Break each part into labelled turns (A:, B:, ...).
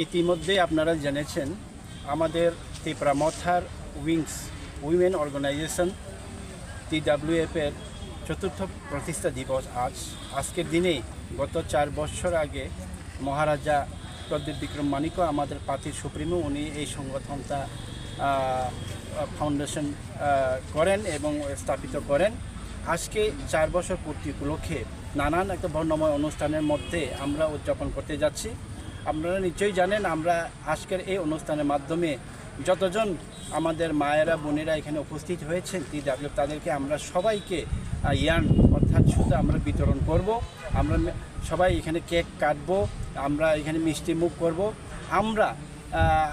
A: ইতিমধ্যে আপনারা জেনেছেন আমাদের তিপ্রামথার উইংস উইমেন অর্গানাইজেশন TWF এর চতুর্থ প্রতিষ্ঠা দিবস আজকের দিনেই গত 4 বছর আগে মহারাজা প্রদীপ বিক্রম মানিক্য আমাদের পার্টির সুপ্রিমো উনি এই সংগঠনটা ফাউন্ডেশন করেন এবং স্থাপিত করেন। আজকে 4 বছর পূর্তি উপলক্ষে নানান একটা বর্ণময় অনুষ্ঠানের মধ্যে আমরা উদযাপন করতে যাচ্ছি। আপনারা নিশ্চয়ই জানেন আমরা আজকের এই অনুষ্ঠানের মাধ্যমে যতজন আমাদের মায়েরা বোনেরা এখানে উপস্থিত হয়েছেন TWF তাদেরকে আমরা সবাইকে ইয়ার্ন অর্থাৎ সুতা আমরা বিতরণ করব। আমরা সবাই এখানে কেক কাটবো, আমরা এখানে মিষ্টি মুখ করব। আমরা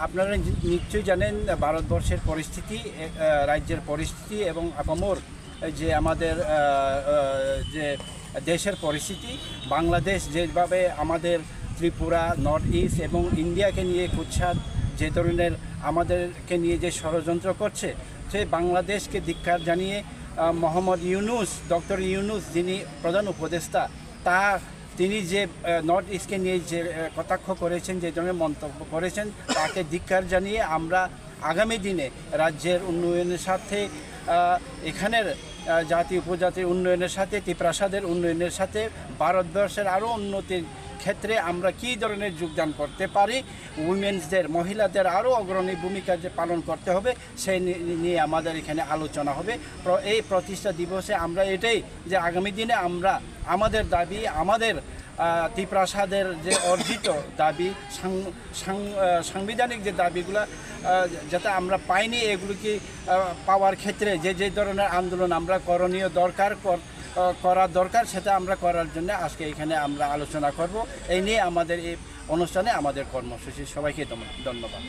A: আপনারা নিশ্চয়ই জানেন ভারতবর্ষের পরিস্থিতি, রাজ্যের পরিস্থিতি এবং আপামর যে আমাদের যে দেশের পরিস্থিতি, বাংলাদেশ যেভাবে আমাদের ত্রিপুরা, নর্থ ইস্ট এবং ইন্ডিয়াকে নিয়ে কুৎসাত যে ধরনের আমাদেরকে নিয়ে যে ষড়যন্ত্র করছে, সেই বাংলাদেশকে ধিক্কার জানিয়ে মোহাম্মদ ইউনুস, ডক্টর ইউনুস যিনি প্রধান উপদেষ্টা, তিনি যে নর্থ ইস্টকে নিয়ে যে কটাক্ষ করেছেন, যে ধরনের মন্তব্য করেছেন, তাকে ধিক্কার জানিয়ে আমরা আগামী দিনে রাজ্যের উন্নয়নের সাথে এখানের জাতি উপজাতির উন্নয়নের সাথে ত্রিপ্রাসাদের উন্নয়নের সাথে ভারতবর্ষের আরও উন্নতির ক্ষেত্রে আমরা কী ধরনের যোগদান করতে পারি, উইমেন্সদের মহিলাদের আরও অগ্রণী ভূমিকা যে পালন করতে হবে সেই নিয়ে আমাদের এখানে আলোচনা হবে। এই প্রতিষ্ঠা দিবসে আমরা এটাই যে আগামী দিনে আমরা আমাদের দাবি, আমাদের ত্রিপ্রাসাদের যে অর্জিত দাবি, সাংবিধানিক যে দাবিগুলো যাতে আমরা পাইনি, এগুলিকে পাওয়ার ক্ষেত্রে যে ধরনের আন্দোলন আমরা করণীয় করা দরকার সেটা আমরা করার জন্য আজকে এখানে আমরা আলোচনা করব। এই নিয়ে আমাদের এই অনুষ্ঠানে আমাদের কর্মসূচি। সবাইকে ধন্যবাদ।